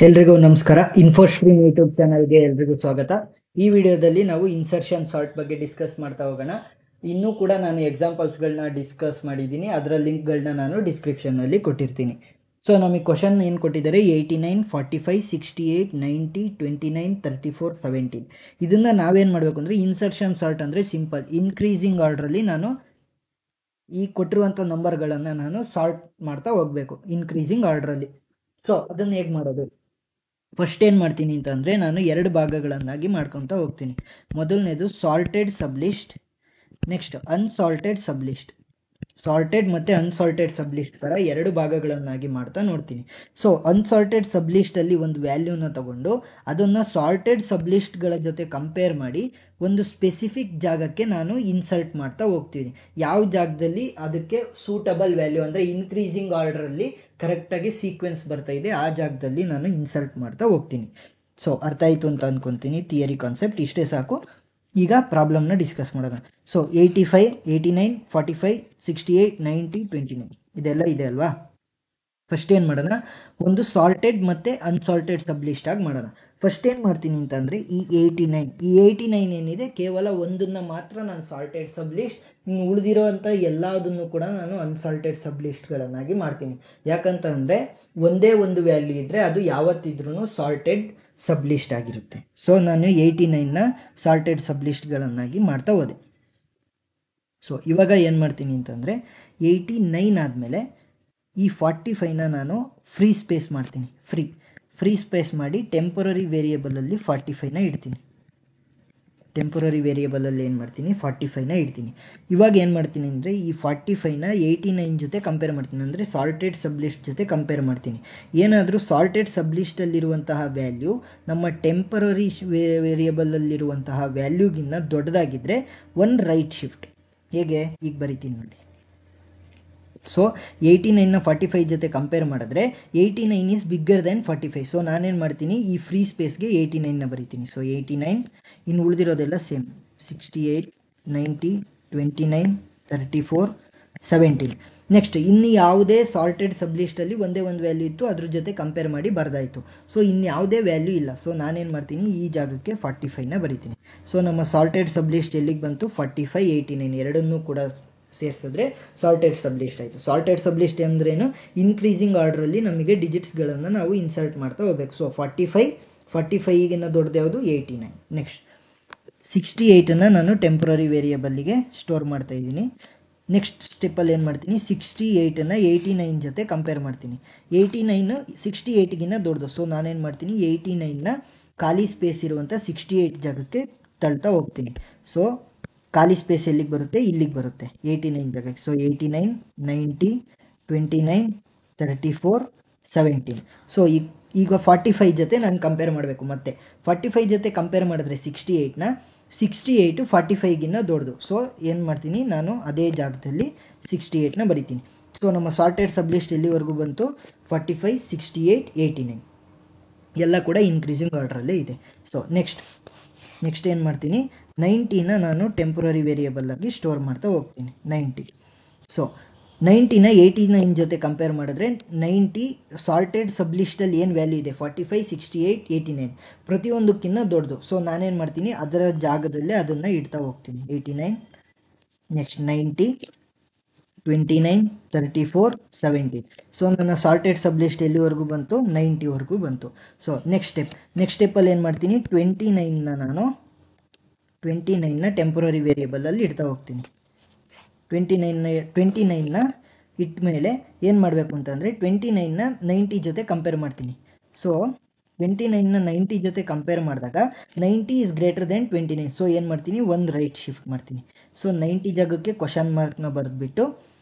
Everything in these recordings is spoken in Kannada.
ಎಲ್ರಿಗೂ ನಮಸ್ಕಾರ. ಇನ್ಫೋಸ್ಟ್ರೀಮ್ ಯೂಟ್ಯೂಬ್ ಚಾನಲ್ಗೆ ಎಲ್ರಿಗೂ ಸ್ವಾಗತ. ಈ ವಿಡಿಯೋದಲ್ಲಿ ನಾವು ಇನ್ಸರ್ಷನ್ ಸಾರ್ಟ್ ಬಗ್ಗೆ ಡಿಸ್ಕಸ್ ಮಾಡ್ತಾ ಹೋಗೋಣ. ಇನ್ನೂ ಕೂಡ ನಾನು ಎಕ್ಸಾಂಪಲ್ಸ್ಗಳನ್ನ ಡಿಸ್ಕಸ್ ಮಾಡಿದ್ದೀನಿ, ಅದರ ಲಿಂಕ್ಗಳನ್ನ ನಾನು ಡಿಸ್ಕ್ರಿಪ್ಷನ್ನಲ್ಲಿ ಕೊಟ್ಟಿರ್ತೀನಿ. ಸೊ ನಮಗೆ ಕ್ವಶನ್ ಏನು ಕೊಟ್ಟಿದ್ದಾರೆ, 89, 45, 68, 90, 29, 34, 17. ಇದನ್ನು ನಾವೇನು ಮಾಡಬೇಕು ಅಂದರೆ, ಇನ್ಸರ್ಷನ್ ಸಾರ್ಟ್ ಅಂದರೆ ಸಿಂಪಲ್, ಇನ್ಕ್ರೀಸಿಂಗ್ ಆರ್ಡ್ರಲ್ಲಿ ನಾನು ಈ ಕೊಟ್ಟಿರುವಂಥ ನಂಬರ್ಗಳನ್ನು ನಾನು ಸಾರ್ಟ್ ಮಾಡ್ತಾ ಹೋಗಬೇಕು ಇನ್ಕ್ರೀಸಿಂಗ್ ಆರ್ಡ್ರಲ್ಲಿ. ಸೊ ಅದನ್ನು ಹೇಗೆ ಮಾಡೋದು, ಫಸ್ಟ್ ಏನು ಮಾಡ್ತೀನಿ ಅಂತಂದರೆ, ನಾನು ಎರಡು ಭಾಗಗಳನ್ನಾಗಿ ಮಾಡ್ಕೊತಾ ಹೋಗ್ತೀನಿ. ಮೊದಲನೇದು ಸಾರ್ಟೆಡ್ ಸಬ್ಲಿಸ್ಟ್, ನೆಕ್ಸ್ಟ್ ಅನ್ಸಾರ್ಟೆಡ್ ಸಬ್ಲಿಸ್ಟ್. ಸಾರ್ಟೆಡ್ ಮತ್ತು ಅನ್ಸಾರ್ಟೆಡ್ ಸಬ್ಲಿಸ್ಟ್ ಥರ ಎರಡು ಭಾಗಗಳನ್ನಾಗಿ ಮಾಡ್ತಾ ನೋಡ್ತೀನಿ. ಸೊ ಅನ್ಸಾರ್ಟೆಡ್ ಸಬ್ಲಿಸ್ಟಲ್ಲಿ ಒಂದು ವ್ಯಾಲ್ಯೂನ ತಗೊಂಡು ಅದನ್ನು ಸಾರ್ಟೆಡ್ ಸಬ್ಲಿಸ್ಟ್ಗಳ ಜೊತೆ ಕಂಪೇರ್ ಮಾಡಿ ಒಂದು ಸ್ಪೆಸಿಫಿಕ್ ಜಾಗಕ್ಕೆ ನಾನು ಇನ್ಸರ್ಟ್ ಮಾಡ್ತಾ ಹೋಗ್ತೀನಿ. ಯಾವ ಜಾಗದಲ್ಲಿ ಅದಕ್ಕೆ ಸೂಟಬಲ್ ವ್ಯಾಲ್ಯೂ ಅಂದರೆ ಇನ್ಕ್ರೀಸಿಂಗ್ ಆರ್ಡ್ರಲ್ಲಿ ಕರೆಕ್ಟಾಗಿ ಸೀಕ್ವೆನ್ಸ್ ಬರ್ತಾ ಇದೆ, ಆ ಜಾಗದಲ್ಲಿ ನಾನು ಇನ್ಸರ್ಟ್ ಮಾಡ್ತಾ ಹೋಗ್ತೀನಿ. ಸೊ ಅರ್ಥ ಆಯಿತು ಅಂತ ಅಂದ್ಕೊತೀನಿ. ಥಿಯರಿ ಕಾನ್ಸೆಪ್ಟ್ ಇಷ್ಟೇ ಸಾಕು. ಈಗ ಪ್ರಾಬ್ಲಮ್ನ ಡಿಸ್ಕಸ್ ಮಾಡೋಣ. ಸೊ 85, 89, 45, 68, 90, 29 ಇದೆಲ್ಲ ಇದೆ ಅಲ್ವಾ. ಫಸ್ಟ್ ಏನು ಮಾಡೋಣ, ಒಂದು ಸಾರ್ಟೆಡ್ ಮತ್ತು ಅನ್ಸಾರ್ಟೆಡ್ ಸಬ್ಲಿಸ್ಟ್ ಆಗಿ ಮಾಡೋಣ. ಫಸ್ಟ್ ಏನು ಮಾಡ್ತೀನಿ ಅಂತಂದರೆ, ಈ 89 ಏನಿದೆ ಕೇವಲ ಒಂದನ್ನು ಮಾತ್ರ ನಾನು ಸಾರ್ಟೆಡ್ ಸಬ್ಲಿಸ್ಟ್, ಉಳಿದಿರೋ ಅಂಥ ಎಲ್ಲದನ್ನು ಕೂಡ ನಾನು ಅನ್ಸಾಲ್ಟೆಡ್ ಸಬ್ಲಿಸ್ಟ್ಗಳನ್ನಾಗಿ ಮಾಡ್ತೀನಿ. ಯಾಕಂತ ಅಂದರೆ ಒಂದೇ ಒಂದು ವ್ಯಾಲ್ಯೂ ಇದ್ದರೆ ಅದು ಯಾವತ್ತಿದ್ರೂ ಸಾರ್ಟೆಡ್ ಸಬ್ಲಿಸ್ಟ್ ಆಗಿರುತ್ತೆ. ಸೊ ನಾನು 89ನ ಸಾರ್ಟೆಡ್ ಸಬ್ಲಿಸ್ಟ್ಗಳನ್ನಾಗಿ ಮಾಡ್ತಾ ಹೋದೆ. ಸೊ ಇವಾಗ ಏನು ಮಾಡ್ತೀನಿ ಅಂತಂದರೆ, 89 ಆದಮೇಲೆ ಈ 45ನ ನಾನು ಫ್ರೀ ಸ್ಪೇಸ್ ಮಾಡ್ತೀನಿ. ಫ್ರೀ ಸ್ಪೇಸ್ ಮಾಡಿ ಟೆಂಪರರಿ ವೇರಿಯೇಬಲಲ್ಲಿ 45ನ ಇಡ್ತೀನಿ. ಟೆಂಪರರಿ ವೇರಿಯೇಬಲಲ್ಲಿ ಏನು ಮಾಡ್ತೀನಿ, 45ನ ಇಡ್ತೀನಿ. ಇವಾಗ ಏನು ಮಾಡ್ತೀನಿ ಅಂದರೆ, ಈ 45ನ 89 ಜೊತೆ ಕಂಪೇರ್ ಮಾಡ್ತೀನಿ, ಅಂದರೆ ಸಾರ್ಟೆಡ್ ಸಬ್ಲಿಸ್ಟ್ ಜೊತೆ ಕಂಪೇರ್ ಮಾಡ್ತೀನಿ. ಏನಾದರೂ ಸಾರ್ಟೆಡ್ ಸಬ್ಲಿಸ್ಟಲ್ಲಿರುವಂತಹ ವ್ಯಾಲ್ಯೂ ನಮ್ಮ ಟೆಂಪರರಿ ವೇರಿಯೇಬಲಲ್ಲಿರುವಂತಹ ವ್ಯಾಲ್ಯೂಗಿನ್ನ ದೊಡ್ಡದಾಗಿದ್ದರೆ ಒಂದು ರೈಟ್ ಶಿಫ್ಟ್. ಹೇಗೆ, ಈಗ ಬರಿತೀನಿ ನೋಡಿ. ಸೊ 89ನ 45 ಜೊತೆ ಕಂಪೇರ್ ಮಾಡಿದ್ರೆ 89 ಈಸ್ ಬಿಗ್ಗರ್ ದ್ಯಾನ್ 45. ಸೊ ನಾನೇನು ಮಾಡ್ತೀನಿ, ಈ ಫ್ರೀ ಸ್ಪೇಸ್ಗೆ 89ನ ಬರಿತೀನಿ. ಸೊ 89, ಇನ್ನು ಉಳಿದಿರೋದೆಲ್ಲ ಸೇಮ್, 68, 90, 29, 34, 17. ನೆಕ್ಸ್ಟ್ ಇನ್ನು ಯಾವುದೇ ಸಾರ್ಟೆಡ್ ಸಬ್ಲಿಸ್ಟಲ್ಲಿ ಒಂದೇ ಒಂದು ವ್ಯಾಲ್ಯೂ ಇತ್ತು, ಅದ್ರ ಜೊತೆ ಕಂಪೇರ್ ಮಾಡಿ ಬರೆದಾಯಿತು. ಸೊ ಇನ್ನು ಯಾವುದೇ ವ್ಯಾಲ್ಯೂ ಇಲ್ಲ. ಸೊ ನಾನೇನು ಮಾಡ್ತೀನಿ, ಈ ಜಾಗಕ್ಕೆ 45ನ ಬರಿತೀನಿ. ಸೊ ನಮ್ಮ ಸಾರ್ಟೆಡ್ ಸಬ್ಲಿಸ್ಟ್ ಎಲ್ಲಿಗೆ ಬಂತು, 45, 89 ಎರಡನ್ನೂ ಕೂಡ ಸೇರಿಸಿದ್ರೆ ಸಾರ್ಟೆಡ್ ಸಬ್ಲಿಸ್ಟ್ ಆಯಿತು. ಸಾರ್ಟೆಡ್ ಸಬ್ಲಿಸ್ಟ್ ಅಂದ್ರೇನು, ಇನ್ಕ್ರೀಸಿಂಗ್ ಆರ್ಡ್ರಲ್ಲಿ ನಮಗೆ ಡಿಜಿಟ್ಸ್ಗಳನ್ನು ನಾವು ಇನ್ಸರ್ಟ್ ಮಾಡ್ತಾ ಹೋಗ್ಬೇಕು. ಸೊ 45ಗಿನ್ನ ದೊಡ್ಡದು ಯಾವುದು, 89. ನೆಕ್ಸ್ಟ್ 68ನ್ನು ನಾನು ಟೆಂಪ್ರರಿ ವೇರಿಯೇಬಲ್ಲಿಗೆ ಸ್ಟೋರ್ ಮಾಡ್ತಾ ಇದ್ದೀನಿ. ನೆಕ್ಸ್ಟ್ ಸ್ಟೆಪ್ಪಲ್ಲಿ ಏನು ಮಾಡ್ತೀನಿ, 68ನ್ನು 89 ಜೊತೆ ಕಂಪೇರ್ ಮಾಡ್ತೀನಿ. 89 68ಗಿನ್ನ ದೊಡ್ಡದು. ಸೊ ನಾನೇನು ಮಾಡ್ತೀನಿ, 89ನ ಖಾಲಿ ಸ್ಪೇಸ್ ಇರುವಂಥ 68 ಜಾಗಕ್ಕೆ ತಳ್ತಾ ಹೋಗ್ತೀನಿ. ಸೊ ಖಾಲಿ ಸ್ಪೇಸ್ ಎಲ್ಲಿಗೆ ಬರುತ್ತೆ, ಇಲ್ಲಿಗೆ ಬರುತ್ತೆ 89 ಜಾಗಕ್ಕೆ. ಸೊ 89, 90, 29, 34, 17. ಸೊ ಈಗ 45 ಜೊತೆ ನಾನು ಕಂಪೇರ್ ಮಾಡಬೇಕು. ಮತ್ತೆ 45 ಜೊತೆ ಕಂಪೇರ್ ಮಾಡಿದ್ರೆ 68 45ಗಿನ್ನ ದೊಡ್ಡದು. ಸೊ ಏನು ಮಾಡ್ತೀನಿ, ನಾನು ಅದೇ ಜಾಗದಲ್ಲಿ 68ನ ಬರಿತೀನಿ. ಸೊ ನಮ್ಮ ಸಾರ್ಟೆಡ್ ಸಬ್ಲಿಸ್ಟ್ ಎಲ್ಲಿವರೆಗೂ ಬಂತು, 45, 68, 89 ಎಲ್ಲ ಕೂಡ ಇನ್ಕ್ರೀಸಿಂಗ್ ಆರ್ಡ್ರಲ್ಲೇ ಇದೆ. ಸೊ ನೆಕ್ಸ್ಟ್ ಏನು ಮಾಡ್ತೀನಿ, 90ನ ನಾನು ಟೆಂಪ್ರರಿ ವೇರಿಯೇಬಲ್ ಆಗಿ ಸ್ಟೋರ್ ಮಾಡ್ತಾ ಹೋಗ್ತೀನಿ. 90. ಸೊ 90ನ 89 ಜೊತೆ ಕಂಪೇರ್ ಮಾಡಿದ್ರೆ 90 ಸಾರ್ಟೆಡ್ ಸಬ್ಲಿಸ್ಟಲ್ಲಿ ಏನು ವ್ಯಾಲ್ಯೂ ಇದೆ, 45, 68, 89 ಪ್ರತಿಯೊಂದಕ್ಕಿಂತ ದೊಡ್ಡದು. ಸೊ ನಾನೇನು ಮಾಡ್ತೀನಿ, ಅದರ ಜಾಗದಲ್ಲೇ ಅದನ್ನು ಇಡ್ತಾ ಹೋಗ್ತೀನಿ. 89, ನೆಕ್ಸ್ಟ್ 90, 29, 34, 17. ಸೊ ನನ್ನ ಸಾರ್ಟೆಡ್ ಸಬ್ಲಿಸ್ಟ್ ಎಲ್ಲಿವರೆಗೂ ಬಂತು, 90ವರೆಗೂ ಬಂತು. ಸೊ ನೆಕ್ಸ್ಟ್ ಸ್ಟೆಪ್ಪಲ್ಲಿ ಏನು ಮಾಡ್ತೀನಿ, 29ನ ಟೆಂಪರರಿ ವೇರಿಯೇಬಲಲ್ಲಿ ಇಡ್ತಾ ಹೋಗ್ತೀನಿ. 29ನ ಇಟ್ಟ ಮೇಲೆ ಏನು ಮಾಡಬೇಕು ಅಂತಂದರೆ, 29ನ 90 ಜೊತೆ ಕಂಪೇರ್ ಮಾಡ್ತೀನಿ. ಸೊ 29ನ 90 ಜೊತೆ ಕಂಪೇರ್ ಮಾಡಿದಾಗ 90 ಈಸ್ ಗ್ರೇಟರ್ ದ್ಯಾನ್ 29. ಸೊ ಏನು ಮಾಡ್ತೀನಿ, ಒಂದು ರೈಟ್ ಶಿಫ್ಟ್ ಮಾಡ್ತೀನಿ. ಸೊ 90 ಜಾಗಕ್ಕೆ ಕ್ವಶನ್ ಮಾರ್ಕ್ನ ಬರೆದ್ಬಿಟ್ಟು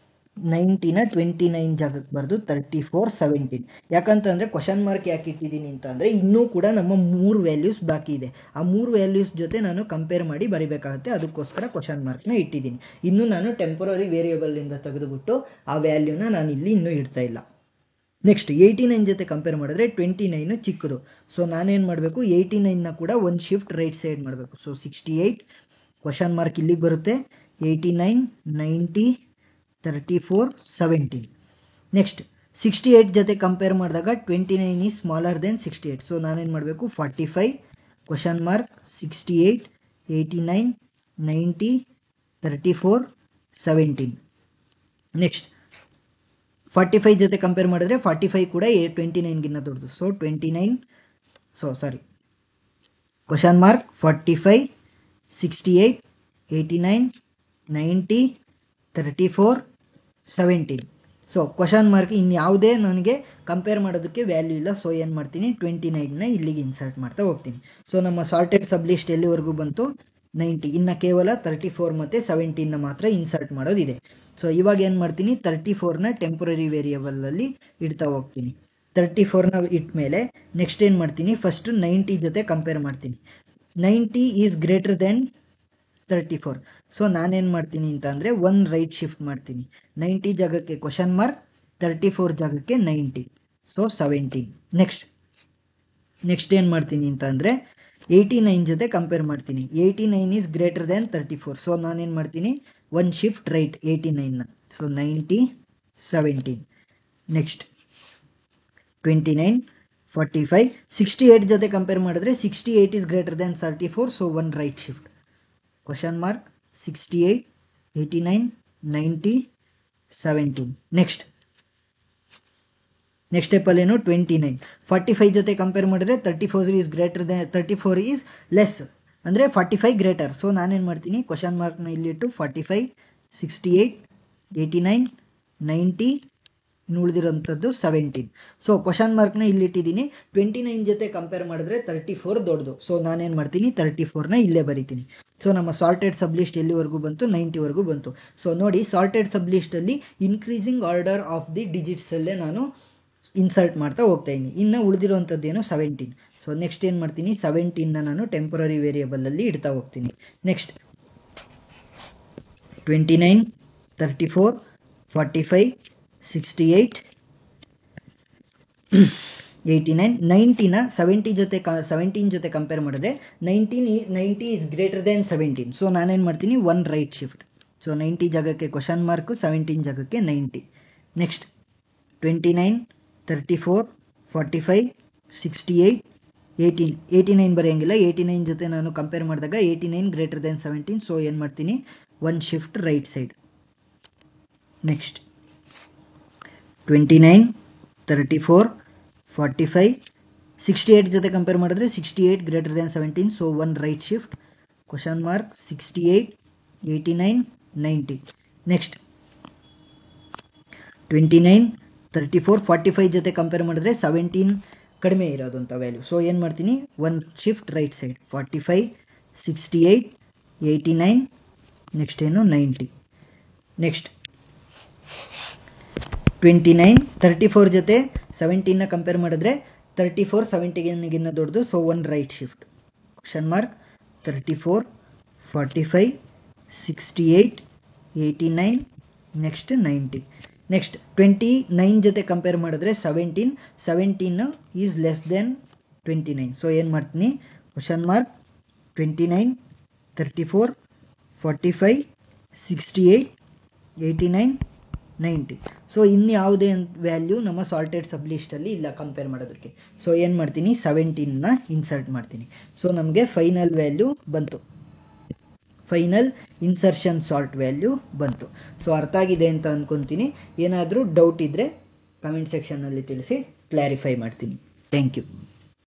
90ನ 29 ಜಾಗಕ್ಕೆ ಬರೆದು 34, 17. ಯಾಕಂತಂದರೆ ಕ್ವಶನ್ ಮಾರ್ಕ್ ಯಾಕೆ ಇಟ್ಟಿದ್ದೀನಿ ಅಂತಂದರೆ, ಇನ್ನೂ ಕೂಡ ನಮ್ಮ 3 ವ್ಯಾಲ್ಯೂಸ್ ಬಾಕಿ ಇದೆ. ಆ 3 ವ್ಯಾಲ್ಯೂಸ್ ಜೊತೆ ನಾನು ಕಂಪೇರ್ ಮಾಡಿ ಬರಿಬೇಕಾಗುತ್ತೆ, ಅದಕ್ಕೋಸ್ಕರ ಕ್ವಶನ್ ಮಾರ್ಕ್ನ ಇಟ್ಟಿದ್ದೀನಿ. ಇನ್ನೂ ನಾನು ಟೆಂಪರರಿ ವೇರಿಯೇಬಲಿಂದ ತೆಗೆದುಬಿಟ್ಟು ಆ ವ್ಯಾಲ್ಯೂನ ನಾನು ಇಲ್ಲಿ ಇನ್ನೂ ಇಡ್ತಾ ಇಲ್ಲ. ನೆಕ್ಸ್ಟ್ 89 ಜೊತೆ ಕಂಪೇರ್ ಮಾಡಿದ್ರೆ 29 ಚಿಕ್ಕದು. ಸೊ ನಾನೇನು ಮಾಡಬೇಕು, 89ನ ಕೂಡ ಒಂದು ಶಿಫ್ಟ್ ರೈಟ್ ಸೈಡ್ ಮಾಡಬೇಕು. ಸೊ 68 ಕ್ವಶನ್ ಮಾರ್ಕ್ ಇಲ್ಲಿಗೆ ಬರುತ್ತೆ, 89, 90, 34, 17. ನೆಕ್ಸ್ಟ್ 68 ಜೊತೆ ಕಂಪೇರ್ ಮಾಡಿದಾಗ 29 ಈಸ್ ಸ್ಮಾಲರ್ ದೆನ್ 68. ಸೊ ನಾನೇನು ಮಾಡಬೇಕು 45 ಕ್ವಶನ್ ಮಾರ್ಕ್ 68 89 90 34 17. ನೆಕ್ಸ್ಟ್ 45 ಜೊತೆ ಕಂಪೇರ್ ಮಾಡಿದ್ರೆ 45 ಕೂಡ 29ಗಿನ್ನ ದೊಡ್ಡದು. So 29 question mark 45 68 89 90 34 17. So question mark ಇನ್ಯಾವುದೇ ನನಗೆ ಕಂಪೇರ್ ಮಾಡೋದಕ್ಕೆ ವ್ಯಾಲ್ಯೂ ಇಲ್ಲ. ಸೊ ಏನು ಮಾಡ್ತೀನಿ 29ನ ಇಲ್ಲಿಗೆ ಇನ್ಸರ್ಟ್ ಮಾಡ್ತಾ ಹೋಗ್ತೀನಿ. ಸೊ ನಮ್ಮ ಸಾರ್ಟೆಡ್ ಸಬ್ ಲಿಸ್ಟ್ ಎಲ್ಲಿವರೆಗೂ ಬಂತು 90. ಇನ್ನು ಕೇವಲ 34 ಮತ್ತು 17ನ ಮಾತ್ರ ಇನ್ಸರ್ಟ್ ಮಾಡೋದಿದೆ. ಸೊ ಇವಾಗ ಏನು ಮಾಡ್ತೀನಿ 34ನ ಟೆಂಪ್ರರಿ ವೇರಿಯೇಬಲಲ್ಲಿ ಇಡ್ತಾ ಹೋಗ್ತೀನಿ. 34ನ ಇಟ್ಟ ಮೇಲೆ ನೆಕ್ಸ್ಟ್ ಏನು ಮಾಡ್ತೀನಿ ಫಸ್ಟು 90 ಜೊತೆ ಕಂಪೇರ್ ಮಾಡ್ತೀನಿ. 90 ಈಸ್ ಗ್ರೇಟರ್ ದೆನ್ 34. ಸೊ ನಾನೇನು ಮಾಡ್ತೀನಿ ಅಂತ ಅಂದರೆ 1 ರೈಟ್ ಶಿಫ್ಟ್ ಮಾಡ್ತೀನಿ. 90 ಜಾಗಕ್ಕೆ ಕ್ವಶನ್ ಮಾರ್ಕ್ 34 ಜಾಗಕ್ಕೆ 90. ಸೊ 17. ನೆಕ್ಸ್ಟ್ ಏನು ಮಾಡ್ತೀನಿ ಅಂತ ಅಂದರೆ 89 ಜೊತೆ ಕಂಪೇರ್ ಮಾಡ್ತೀನಿ. 89 ಈಸ್ ಗ್ರೇಟರ್ ದೆನ್ 34. ಸೊ ನಾನೇನು ಮಾಡ್ತೀನಿ 1 ಶಿಫ್ಟ್ ರೈಟ್ 89ನ. ಸೊ 90 17. ನೆಕ್ಸ್ಟ್ 29 45 68 ಜೊತೆ ಕಂಪೇರ್ ಮಾಡಿದ್ರೆ 68 is greater than 34. So 1 right shift question mark 68 89 90 17. Next ಸ್ಟೆಪ್ಪಲ್ಲಿ ಏನು 29 45 ಜೊತೆ ಕಂಪೇರ್ ಮಾಡಿದ್ರೆ 34 is greater than 34 is less ಅಂದರೆ 45 ಗ್ರೇಟರ್. ಸೊ ನಾನೇನು ಮಾಡ್ತೀನಿ ಕ್ವಶನ್ ಮಾರ್ಕ್ನ ಇಲ್ಲಿಟ್ಟು 45 68 89 90 ಇನ್ನು ಉಳಿದಿರೋಂಥದ್ದು 17. So question ಮಾರ್ಕ್ನ ಇಲ್ಲಿಟ್ಟಿದ್ದೀನಿ. 29 ಜೊತೆ ಕಂಪೇರ್ ಮಾಡಿದ್ರೆ 34 ದೊಡ್ಡದು. ಸೊ ನಾನೇನು ಮಾಡ್ತೀನಿ 34ನ ಇಲ್ಲೇ ಬರಿತೀನಿ. ಸೊ ನಮ್ಮ ಸಾರ್ಟೆಡ್ ಸಬ್ ಲಿಸ್ಟ್ ಎಲ್ಲಿವರೆಗೂ ಬಂತು 90ವರೆಗೂ ಬಂತು. ಸೊ ನೋಡಿ ಸಾರ್ಟೆಡ್ ಸಬ್ ಲಿಸ್ಟಲ್ಲಿ ಇನ್ಕ್ರೀಸಿಂಗ್ ಆರ್ಡರ್ ಆಫ್ ದಿ ಡಿಜಿಟ್ಸಲ್ಲೇ ನಾನು ಇನ್ಸರ್ಟ್ ಮಾಡ್ತಾ ಹೋಗ್ತಾ ಇದ್ದೀನಿ. ಇನ್ನು ಉಳಿದಿರೋಂಥದ್ದೇನು 17. ಸೊ ನೆಕ್ಸ್ಟ್ ಏನು ಮಾಡ್ತೀನಿ 17ನ ನಾನು ಟೆಂಪರರಿ ವೇರಿಯೇಬಲಲ್ಲಿ ಇಡ್ತಾ ಹೋಗ್ತೀನಿ. ನೆಕ್ಸ್ಟ್ 29 34 45 68 89 90ನ 17 ಜೊತೆ ಕಂಪೇರ್ ಮಾಡಿದ್ರೆ 90 ಈಸ್ ಗ್ರೇಟರ್ ದೆನ್ 17. ಸೊ ನಾನೇನು ಮಾಡ್ತೀನಿ 1 ರೈಟ್ ಶಿಫ್ಟ್. ಸೊ 90 ಜಾಗಕ್ಕೆ ಕ್ವಶನ್ ಮಾರ್ಕು 17 ಜಾಗಕ್ಕೆ 90. ನೆಕ್ಸ್ಟ್ 29 34 45 68 89 ಬರೆಯೋಂಗಿಲ್ಲ. 89 ಜೊತೆ ನಾನು ಕಂಪೇರ್ ಮಾಡಿದಾಗ 89 ಗ್ರೇಟರ್ ದೆನ್ 17. ಸೊ ಏನು ಮಾಡ್ತೀನಿ 1 ಶಿಫ್ಟ್ ರೈಟ್ ಸೈಡ್. ನೆಕ್ಸ್ಟ್ 29 34 45 68 ಜೊತೆ ಕಂಪೇರ್ ಮಾಡಿದ್ರೆ 68 greater than 17. So 1 right shift question mark 68 89 90. Next 29 34 45 ಜೊತೆ ಕಂಪೇರ್ ಮಾಡಿದ್ರೆ 17 ಕಡಿಮೆ ಇರೋದು ಅಂತ ವ್ಯಾಲ್ಯೂ. ಸೊ ಏನು ಮಾಡ್ತೀನಿ 1 ಶಿಫ್ಟ್ ರೈಟ್ ಸೈಡ್ 45 68 89 ನೆಕ್ಸ್ಟ್ ಏನು 90. ನೆಕ್ಸ್ಟ್ 29 34 ಜೊತೆ 17ನ ಕಂಪೇರ್ ಮಾಡಿದ್ರೆ 34 17ಗಿನ್ನ ದೊಡ್ಡದು. So 1 right shift question mark 34 45 68 89 next 90. Next 29 ಜೊತೆ ಕಂಪೇರ್ ಮಾಡಿದ್ರೆ 17 ಈಸ್ ಲೆಸ್ ದೆನ್ 29. ಸೊ ಏನು ಮಾಡ್ತೀನಿ ಕ್ವಶನ್ ಮಾರ್ಕ್ 29 34 45 68 89 90. ಸೊ ಇನ್ಯಾವುದೇ ವ್ಯಾಲ್ಯೂ ನಮ್ಮ ಸಾರ್ಟೆಡ್ ಸಬ್ ಲಿಸ್ಟಲ್ಲಿ ಇಲ್ಲ ಕಂಪೇರ್ ಮಾಡೋದಕ್ಕೆ. ಸೊ ಏನು ಮಾಡ್ತೀನಿ 17ನ ಇನ್ಸರ್ಟ್ ಮಾಡ್ತೀನಿ. ಸೊ ನಮಗೆ ಫೈನಲ್ ವ್ಯಾಲ್ಯೂ ಬಂತು. ಫೈನಲ್ ಇನ್ಸರ್ಷನ್ ಸಾರ್ಟ್ ವ್ಯಾಲ್ಯೂ ಬಂತು. ಸೊ ಅರ್ಥ ಆಗಿದೆ ಅಂತ ಅಂದ್ಕೊತೀನಿ. ಏನಾದರೂ ಡೌಟ್ ಇದ್ದರೆ ಕಮೆಂಟ್ ಸೆಕ್ಷನ್ನಲ್ಲಿ ತಿಳಿಸಿ ಕ್ಲಾರಿಫೈ ಮಾಡ್ತೀನಿ. Thank you.